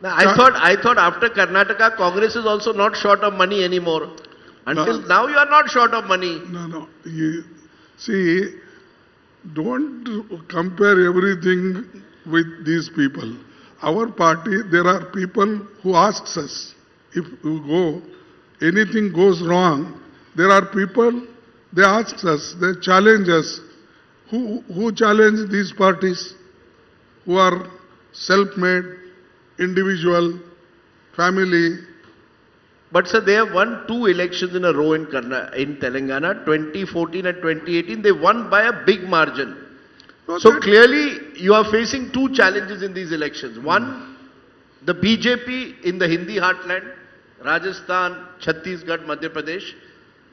Now, I thought after Karnataka, Congress is also not short of money anymore. Until now, you are not short of money. No. See, don't compare everything with these people. Our party, there are people who asks us, if you go, anything goes wrong, there are people, they ask us, they challenge us. Who challenge these parties? Who are self-made, individual, family. But sir, they have won 2 elections in a row in Telangana, 2014 and 2018. They won by a big margin. So clearly, you are facing 2 challenges in these elections. One, the BJP in the Hindi heartland, Rajasthan, Chhattisgarh, Madhya Pradesh,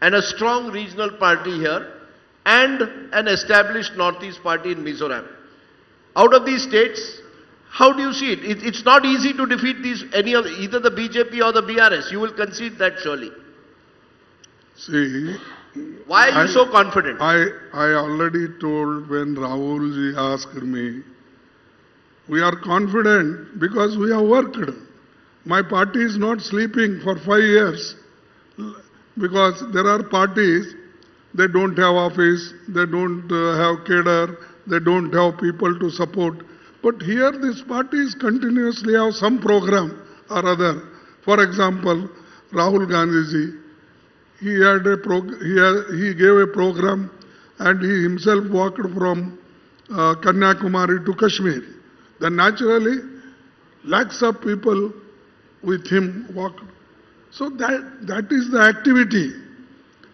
and a strong regional party here, and an established Northeast party in Mizoram. Out of these states, how do you see it? It's not easy to defeat either the BJP or the BRS. You will concede that surely. See, why are you so confident? I already told when Rahul ji asked me, we are confident because we have worked. My party is not sleeping for 5 years because there are parties, they don't have office, they don't have cadre, they don't have people to support. But here these parties continuously have some program or other. For example, Rahul Gandhi ji, he gave a program and he himself walked from Kanyakumari to Kashmir. Then naturally, lakhs of people with him walked. So that is the activity.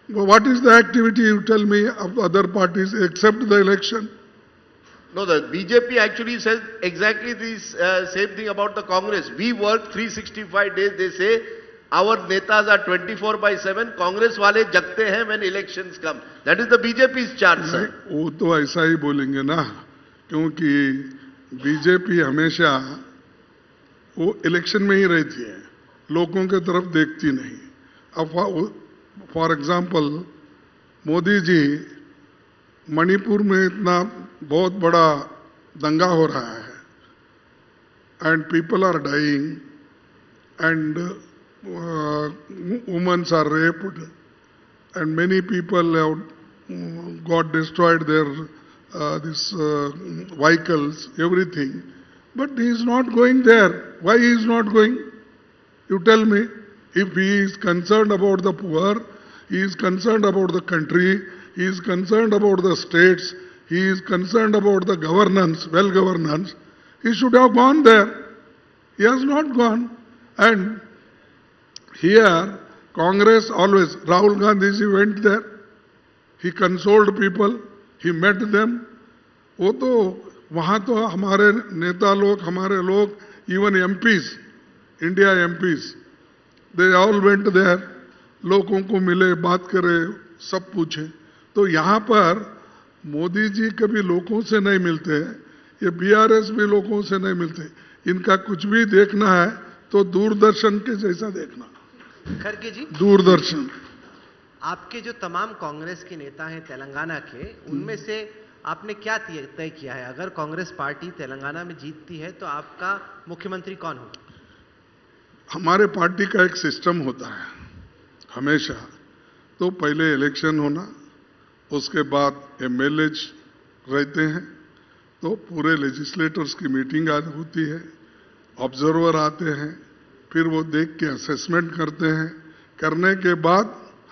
What is the activity, you tell me, of other parties except the election? No, the BJP actually says exactly the same thing about the Congress. We work 365 days, they say. Our netas are 24/7. Congress wale jagte hain when elections come. That is the BJP's charge, sir. वो तो ऐसा ही बोलेंगे ना, क्योंकि BJP हमेशा वो election में ही रहती है, लोगों के तरफ देखती नहीं. अब फॉर एग्जाम्पल, मोदी जी मणिपुर में इतना बहुत बड़ा दंगा हो रहा है and people are dying and women are raped and many people have got destroyed their vehicles, everything. But he is not going there. Why he is not going? You tell me. If he is concerned about the poor, he is concerned about the country, he is concerned about the states, he is concerned about the governance, well-governance, he should have gone there. He has not gone. And here, Congress always, Rahul Gandhi ji went there, he consoled people, he met them. वो तो वहाँ तो हमारे नेता लोग, हमारे लोग, even MPs, India MPs, they all went there, लोगों को मिले, बात करे, सब पूछे. तो यहाँ पर मोदी जी कभी लोगों से नहीं मिलते, ये BRS भी लोगों से नहीं मिलते. इनका कुछ भी देखना है तो दूरदर्शन के जैसा देखना. खड़गे जी, दूरदर्शन. आपके जो तमाम कांग्रेस के नेता हैं तेलंगाना के, उनमें से आपने क्या तय किया है? अगर कांग्रेस पार्टी तेलंगाना में जीतती है तो आपका मुख्यमंत्री कौन होगा? हमारे पार्टी का एक सिस्टम होता है हमेशा. तो पहले इलेक्शन होना, उसके बाद MLAs रहते हैं, तो पूरे लेजिस्लेटर्स की मीटिंग होती है, ऑब्जर्वर आते हैं, फिर वो देख के असेसमेंट करते हैं, करने के बाद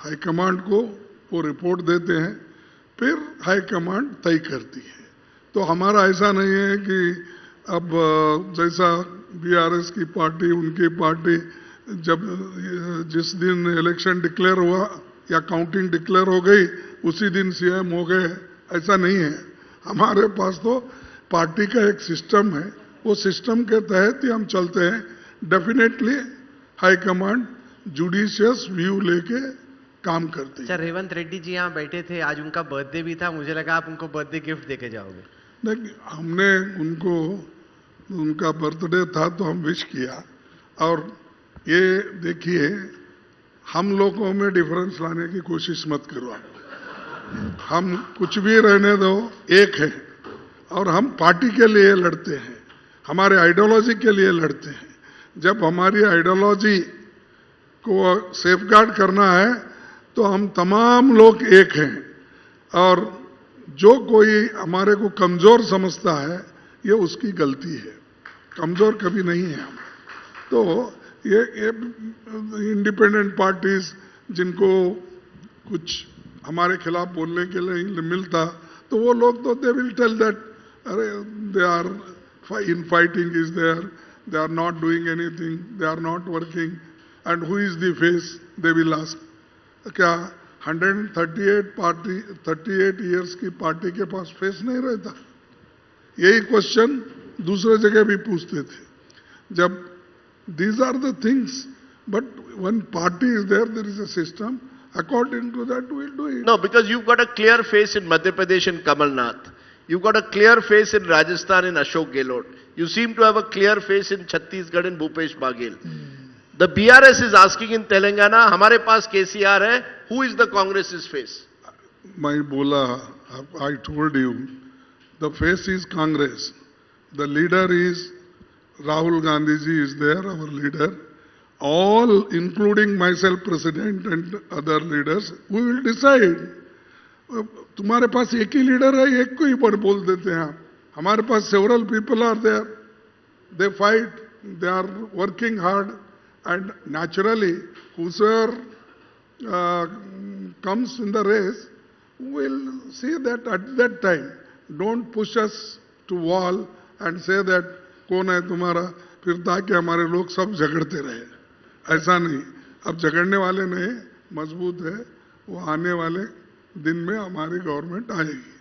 हाईकमांड को वो रिपोर्ट देते हैं, फिर हाईकमांड तय करती है. तो हमारा ऐसा नहीं है कि अब जैसा BRS की पार्टी, उनकी पार्टी, जब जिस दिन इलेक्शन डिक्लेयर हुआ या काउंटिंग डिक्लेयर हो गई उसी दिन CM हो गए, ऐसा नहीं है. हमारे पास तो पार्टी का एक सिस्टम है, वो सिस्टम के तहत ही हम चलते हैं. डेफिनेटली हाईकमांड जुडिशियस व्यू लेके काम करती है. सर, रेवंत रेड्डी जी यहाँ बैठे थे, आज उनका बर्थडे भी था, मुझे लगा आप उनको बर्थडे गिफ्ट देके जाओगे. नहीं, हमने उनको, उनका बर्थडे था तो हम विश किया. और ये देखिए, हम लोगों में डिफरेंस लाने की कोशिश मत करो. हम कुछ भी रहने दो, एक है, और हम पार्टी के लिए लड़ते हैं, हमारे आइडियोलॉजी के लिए लड़ते हैं. जब हमारी आइडियोलॉजी को सेफगार्ड करना है तो हम तमाम लोग एक हैं, और जो कोई हमारे को कमजोर समझता है ये उसकी गलती है, कमजोर कभी नहीं है हम। तो ये इंडिपेंडेंट पार्टीज जिनको कुछ हमारे खिलाफ बोलने के लिए मिलता, तो वो लोग तो they will tell that are they are in fighting is there, they are not doing anything, they are not working, and who is the face, they will ask. क्या 38 years की पार्टी के पास फेस नहीं रहता? यही question दूसरे जगह भी पूछते थे। जब these are the things, but when party is there, there is a system. According to that, we will do it. No, because you've got a clear face in Madhya Pradesh in Kamal Nath. You've got a clear face in Rajasthan in Ashok Gehlot. You seem to have a clear face in Chhattisgarh in Bhupesh Baghel. The BRS is asking in Telangana, हमारे पास KCR है, who is the Congress's face? मैं बोला, I told you, the face is Congress. The leader is Rahul Gandhi ji is there, our leader. All, including myself, president and other leaders, we will decide. तुम्हारे पास एक ही leader है, एक को ही पर बोल देते हैं आप। हमारे पास several people are there. They fight, they are working hard, and naturally, whosoever comes in the race will see that at that time. Don't push us to wall and say that कौन है तुम्हारा, फिर ताकि हमारे लोग सब झगड़ते रहे। ऐसा नहीं, अब झगड़ने वाले नहीं, मजबूत है, वो आने वाले दिन में हमारी गवर्नमेंट आएगी।